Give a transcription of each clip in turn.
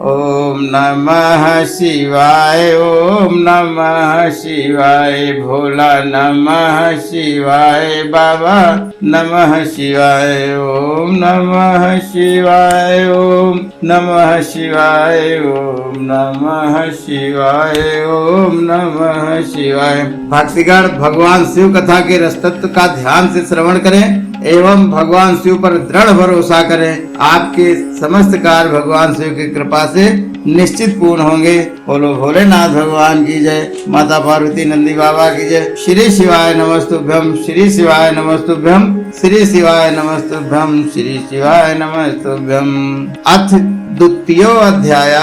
ओम नमः शिवाय, ओम नमः शिवाय, भोला नमः शिवाय, बाबा नमः शिवाय, ओम नमः शिवाय, ओम नमः शिवाय, ओम नमः शिवाय, ओम नमः शिवाय। भक्तिगण भगवान शिव कथा के रसतत्व का ध्यान से श्रवण करें एवं भगवान शिव पर दृढ़ भरोसा करें। आपके समस्त कार्य भगवान शिव की कृपा से निश्चित पूर्ण होंगे। बोलो भोलेनाथ भगवान की जय, माता पार्वती नंदी बाबा की जय। श्री शिवाय नमस्तुभ्यम, श्री शिवाय नमस्तुभ्यम, श्री शिवाय नमस्तुभ्यम, श्री शिवाय नमस्तुभ्यम। अथ द्वितीय अध्याय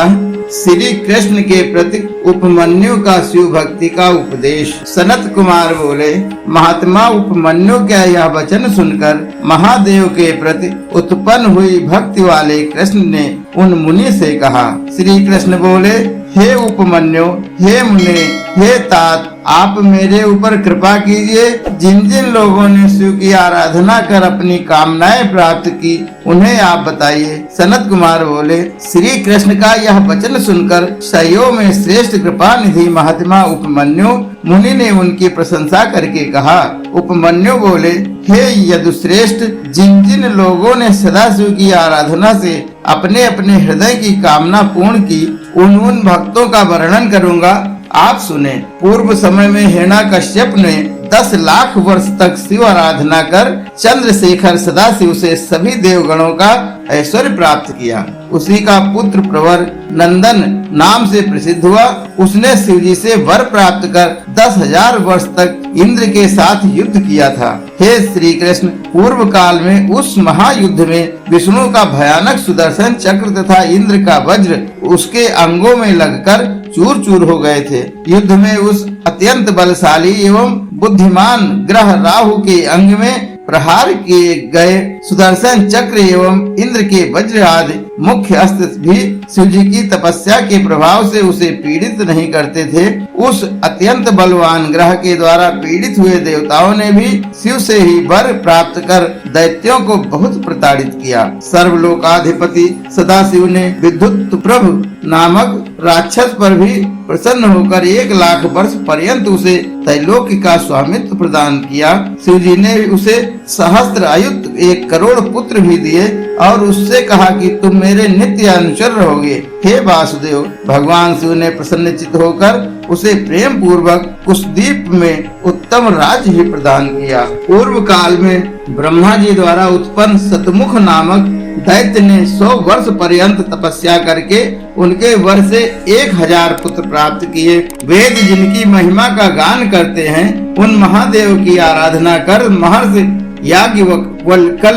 श्री कृष्ण के प्रति उपमन्यु का शिव भक्ति का उपदेश। सनत कुमार बोले, महात्मा उपमन्यु का यह वचन सुनकर महादेव के प्रति उत्पन्न हुई भक्ति वाले कृष्ण ने उन मुनि से कहा। श्री कृष्ण बोले, हे उपमन्यु, हे मुनि, हे तात, आप मेरे ऊपर कृपा कीजिए। जिन जिन लोगों ने शिव की आराधना कर अपनी कामनाएं प्राप्त की उन्हें आप बताइए। सनत कुमार बोले, श्री कृष्ण का यह वचन सुनकर सयो में श्रेष्ठ कृपा निधि महात्मा उपमन्यु मुनि ने उनकी प्रशंसा करके कहा। उपमन्यु बोले, हे यदुश्रेष्ठ, जिन जिन लोगों ने सदाशिव की आराधना से अपने अपने हृदय की कामना पूर्ण की उन भक्तों का वर्णन करूंगा, आप सुने। पूर्व समय में हिरण्याकश्यप ने 10 लाख वर्ष तक शिव आराधना कर चंद्रशेखर सदाशिव से सभी देवगणों का ऐश्वर्य प्राप्त किया। उसी का पुत्र प्रवर नंदन नाम से प्रसिद्ध हुआ। उसने शिव जी से वर प्राप्त कर 10,000 वर्ष तक इंद्र के साथ युद्ध किया था। हे श्री कृष्ण, पूर्व काल में उस महायुद्ध में विष्णु का भयानक सुदर्शन चक्र तथा इंद्र का वज्र उसके अंगों में लगकर चूर चूर हो गए थे। युद्ध में उस अत्यंत बलशाली एवं बुद्धिमान ग्रह राहु के अंग में प्रहार किए गए सुदर्शन चक्र एवं इंद्र के वज्र आदि मुख्य अस्त्र भी शिव जी की तपस्या के प्रभाव से उसे पीड़ित नहीं करते थे। उस अत्यंत बलवान ग्रह के द्वारा पीड़ित हुए देवताओं ने भी शिव से ही वर प्राप्त कर दैत्यों को बहुत प्रताड़ित किया। सर्वलोकाधिपति सदाशिव ने विद्युत प्रभु नामक राक्षस पर भी प्रसन्न होकर 1 लाख वर्ष पर्यंत उसे त्रैलोक का स्वामित्व प्रदान किया। शिव जी ने उसे सहस्त्र आयुक्त 1 करोड़ पुत्र भी दिए और उससे कहा कि तुम मेरे नित्य अनुचर रहोगे। हे वासुदेव, भगवान शिव ने प्रसन्नचित्त होकर उसे प्रेम पूर्वक कुशद्वीप में उत्तम राज्य ही प्रदान किया। पूर्व काल में ब्रह्मा जी द्वारा उत्पन्न सतमुख नामक दैत्य ने 100 वर्ष पर्यंत तपस्या करके उनके वर से 1000 पुत्र प्राप्त किए। वेद जिनकी महिमा का गान करते हैं उन महादेव की आराधना कर महर्षि याज्ञवल्क्य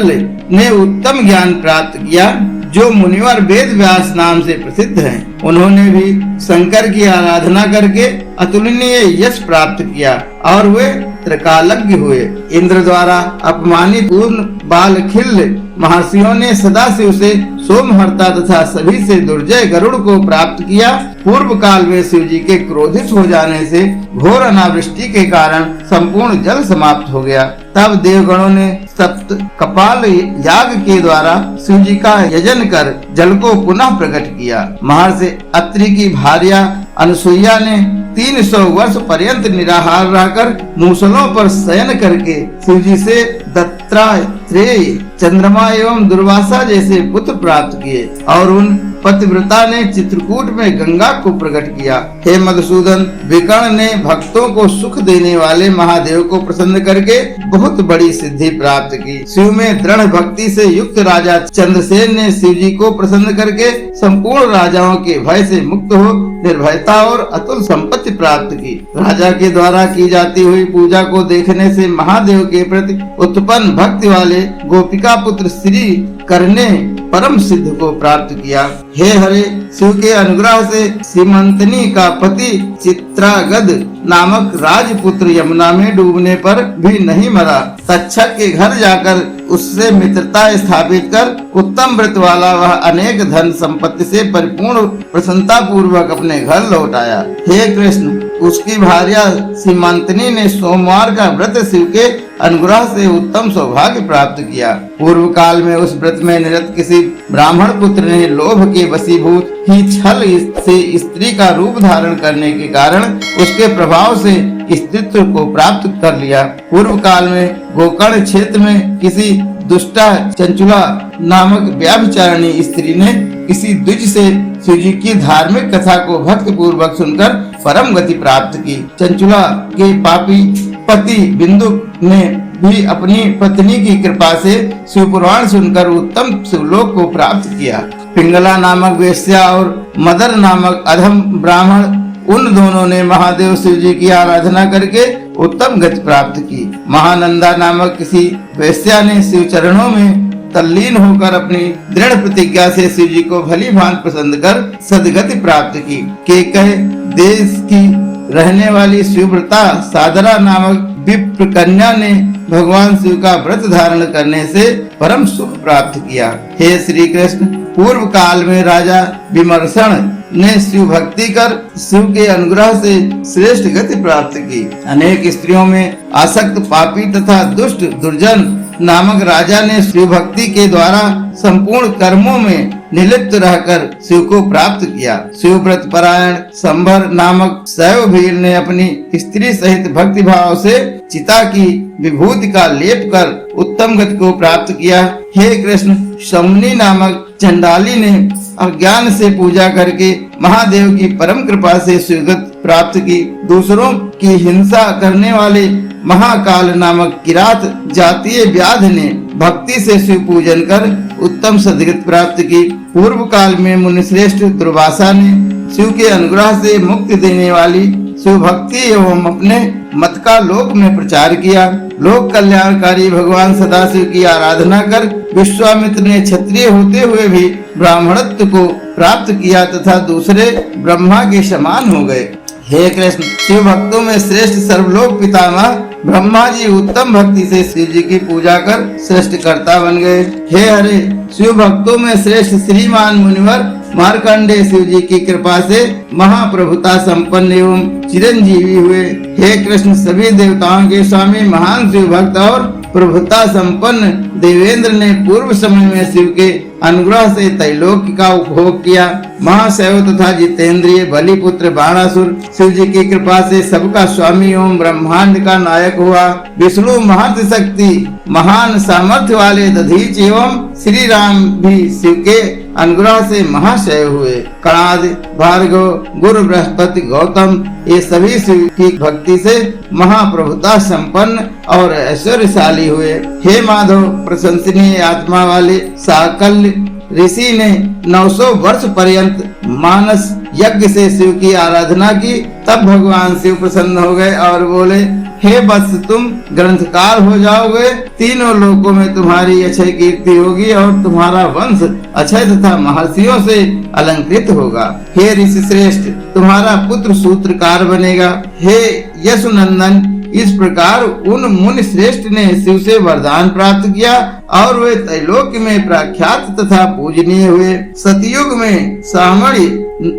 ने उत्तम ज्ञान प्राप्त किया, जो मुनिवर वेद व्यास नाम से प्रसिद्ध हैं। उन्होंने भी शंकर की आराधना करके अतुलनीय यश प्राप्त किया और वे त्रिकालज्ञ हुए। इंद्र द्वारा अपमानित पूर्ण बालखिल्य महर्षियों ने सदाशिव से सोमहर्ता तथा सभी से दुर्जय गरुड़ को प्राप्त किया। पूर्व काल में शिव जी के क्रोधित हो जाने से घोर अनावृष्टि के कारण संपूर्ण जल समाप्त हो गया। तब देवगणों ने सप्त कपाल याग के द्वारा शिव जी का यजन कर जल को पुनः प्रकट किया। महर्षि अत्रि की भार्या अनुसुईया ने 300 वर्ष पर्यंत निराहार रहकर मूसलों पर शयन करके शिव जी से दत्तात्रेय, चंद्रमा एवं दुर्वासा जैसे पुत्र प्राप्त किए और उन पतिव्रता ने चित्रकूट में गंगा को प्रकट किया। हे मधुसूदन, विकर्ण ने भक्तों को सुख देने वाले महादेव को प्रसन्न करके बहुत बड़ी सिद्धि प्राप्त की। शिव में दृढ़ भक्ति से युक्त राजा चंद्रसेन ने शिव जी को प्रसन्न करके संपूर्ण राजाओं के भय से मुक्त हो निर्भयता और अतुल संपत्ति प्राप्त की। राजा के द्वारा की जाती हुई पूजा को देखने से महादेव के प्रति उत्पन्न भक्ति वाले गोपिका पुत्र श्री कर ने परम सिद्ध को प्राप्त किया। हे हरे, शिव के अनुग्रह से सीमंतनी का पति चित्रागद नामक राजपुत्र यमुना में डूबने पर भी नहीं मरा। तक्षक के घर जाकर उससे मित्रता स्थापित कर उत्तम व्रत वाला वह अनेक धन संपत्ति से परिपूर्ण प्रसन्नता पूर्वक अपने घर लौट आया। हे कृष्ण, उसकी भार्या सीमंतनी ने सोमवार का व्रत शिव के अनुग्रह से उत्तम सौभाग्य प्राप्त किया। पूर्व काल में उस व्रत में निरत किसी ब्राह्मण पुत्र ने लोभ के वशीभूत ही छल से स्त्री का रूप धारण करने के कारण उसके प्रभाव से स्त्रीत्व को प्राप्त कर लिया। पूर्व काल में गोकर्ण क्षेत्र में किसी दुष्टा चंचुला नामक व्यभिचारिणी स्त्री ने किसी द्विज से शिवजी की धार्मिक कथा को भक्ति पूर्वक सुनकर परम गति प्राप्त की। चंचुला के पापी पति बिंदुक ने भी अपनी पत्नी की कृपा से शिव पुराण सुनकर उत्तम शिवलोक को प्राप्त किया। पिंगला नामक वेश्या और मदर नामक अधम ब्राह्मण उन दोनों ने महादेव शिव जी की आराधना करके उत्तम गति प्राप्त की। महानंदा नामक किसी वेश्या ने शिव चरणों में तल्लीन होकर अपनी दृढ़ प्रतिज्ञा से शिव जी को भली भांति पसंद कर सदगति प्राप्त की। केकय देश की रहने वाली शिवव्रता सादरा नामक विप्र कन्या ने भगवान शिव का व्रत धारण करने से परम सुख प्राप्त किया। हे श्री कृष्ण, पूर्व काल में राजा विमर्शन ने शिव भक्ति कर शिव के अनुग्रह से श्रेष्ठ गति प्राप्त की। अनेक स्त्रियों में आसक्त पापी तथा दुष्ट दुर्जन नामक राजा ने शिव भक्ति के द्वारा संपूर्ण कर्मों में निलिप्त रहकर शिव को प्राप्त किया। शिव व्रत परायण संभर नामक शैववीर ने अपनी स्त्री सहित भक्ति भाव से चिता की विभूति का लेप कर उत्तम गति को प्राप्त किया। हे कृष्ण, शमुनी नामक चंडाली ने अज्ञान से पूजा करके महादेव की परम कृपा से शिवगति प्राप्त की। दूसरों की हिंसा करने वाले महाकाल नामक किरात जातीय व्याध ने भक्ति से शिव पूजन कर उत्तम सद्गति प्राप्त की। पूर्व काल में मुनिश्रेष्ठ दुर्वासा ने शिव के अनुग्रह से मुक्ति देने वाली शिव भक्ति एवं अपने मत का लोक में प्रचार किया। लोक कल्याणकारी भगवान सदाशिव की आराधना कर विश्वामित्र ने क्षत्रिय होते हुए भी ब्राह्मणत्व को प्राप्त किया तथा दूसरे ब्रह्मा के समान हो गए। हे कृष्ण, शिव भक्तों में श्रेष्ठ सर्वलोक पितामह ब्रह्मा जी उत्तम भक्ति से शिव जी की पूजा कर श्रेष्ठ कर्ता बन गए। हे हरे, शिव भक्तों में श्रेष्ठ श्रीमान मुनिवर मार्कंडेय शिव जी की कृपा से महाप्रभुता संपन्न एवं चिरंजीवी हुए। हे कृष्ण, सभी देवताओं के स्वामी महान शिव भक्त और प्रभुता संपन्न देवेंद्र ने पूर्व समय में शिव के अनुग्रह से त्रैलोक का उपभोग किया। महाशैव तथा जितेंद्रिय बलिपुत्र बाणासुर शिव जी की कृपा से सबका स्वामी एवं ब्रह्मांड का नायक हुआ। विष्णु महत शक्ति महान सामर्थ्य वाले दधीच एवं श्री राम भी शिव के अनुग्रह से महाशैव हुए। कणाद, भार्गव, गुरु बृहस्पति, गौतम ये सभी शिव की भक्ति से महाप्रभुता संपन्न और ऐश्वर्यशाली हुए। हे माधव, प्रशंसनीय आत्मा वाले साकल्य ऋषि ने 900 वर्ष पर्यंत मानस यज्ञ से शिव की आराधना की। तब भगवान शिव प्रसन्न हो गए और बोले, हे वत्स, तुम ग्रंथकार हो जाओगे। तीनों लोकों में तुम्हारी अक्षय कीर्ति होगी और तुम्हारा वंश अक्षय तथा महर्षियों से अलंकृत होगा। हे ऋषि श्रेष्ठ, तुम्हारा पुत्र सूत्रकार बनेगा। हे यशुनंदन, इस प्रकार उन मुनि श्रेष्ठ ने शिव से वरदान प्राप्त किया और वे त्रैलोक में प्रख्यात तथा पूजनीय हुए। सतयुग में सामणि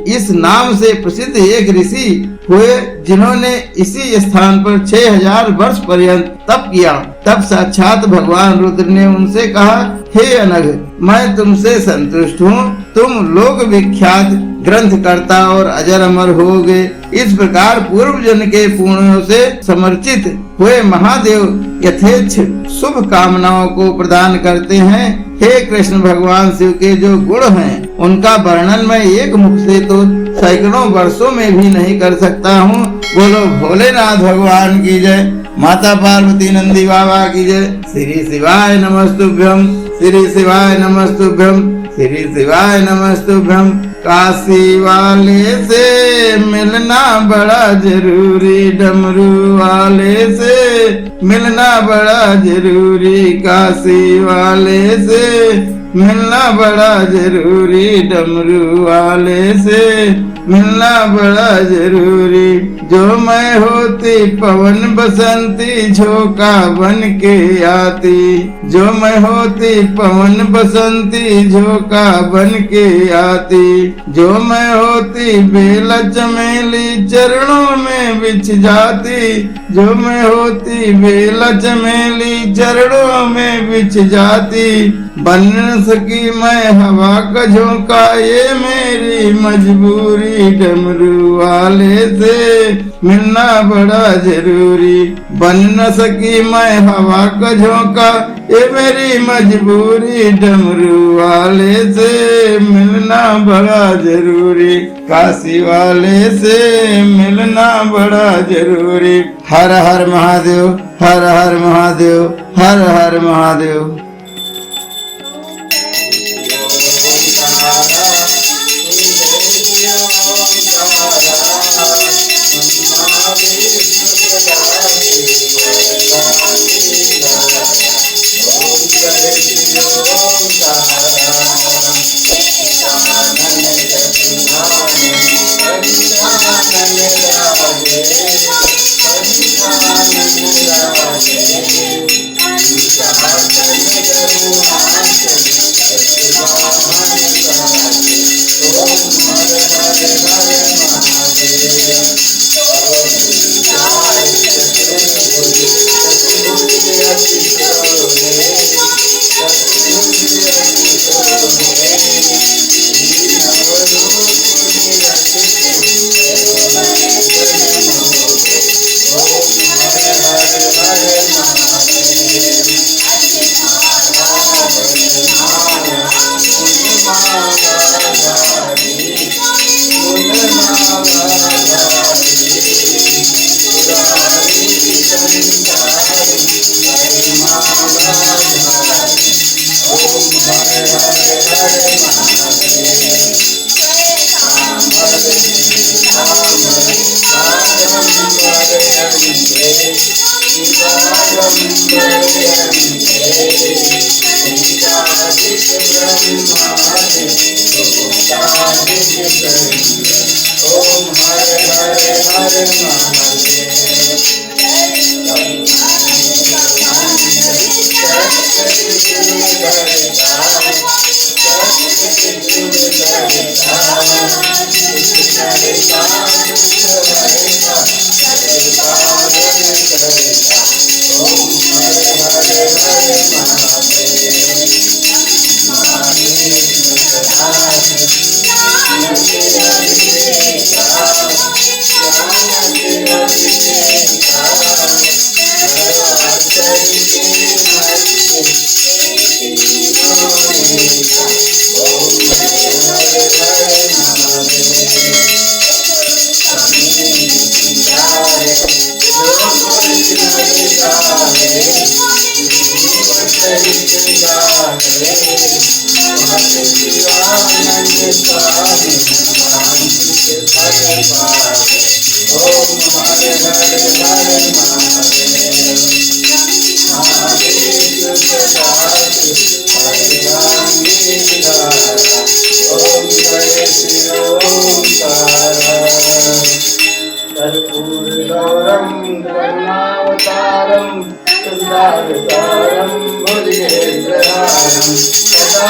इस नाम से प्रसिद्ध एक ऋषि हुए जिन्होंने इसी स्थान पर 6000 वर्ष पर्यंत तप किया। तब साक्षात भगवान रुद्र ने उनसे कहा, हे अनघ, मैं तुमसे संतुष्ट हूँ। तुम लोक विख्यात ग्रंथकर्ता और अजर अमर होगे। इस प्रकार पूर्व जन के पुण्यों से समर्चित हुए महादेव यथेच्छ शुभ कामनाओं को प्रदान करते हैं। हे कृष्ण, भगवान शिव के जो गुण हैं उनका वर्णन मैं एक मुख से तो सैकड़ों वर्षों में भी नहीं कर सकता हूँ। बोलो भोलेनाथ भगवान की जय, माता पार्वती नंदी बाबा की जय। श्री शिवाय नमस्तुभ्यम, श्री शिवाय नमस्तुभ्यम, श्री शिवाय नमस्तुभ्यम। काशी वाले से मिलना बड़ा जरूरी, डमरू वाले से मिलना बड़ा जरूरी, काशी वाले से मिलना बड़ा जरूरी, डमरू वाले से मिलना बड़ा जरूरी। जो मैं होती पवन बसंती झोंका बन के आती, जो मैं होती पवन बसंती झोंका बन के आती। जो मैं होती बेला चमेली चरणों में बिछ जाती, जो मैं होती बेला चमेली चरणों में बिछ जाती। बन न सकी मैं हवा का झोंका ये मेरी मजबूरी, डमरू वाले से मिलना बड़ा जरूरी। बन न सकी मैं हवा का झोंका ये मेरी मजबूरी, डमरू वाले से मिलना बड़ा जरूरी। काशी वाले से मिलना बड़ा जरूरी। हर हर महादेव, हर हर महादेव, हर हर महादेव। कर्पूरगौरं करुणावतारं सुधारसारं भुजगेन्द्रहारं सदा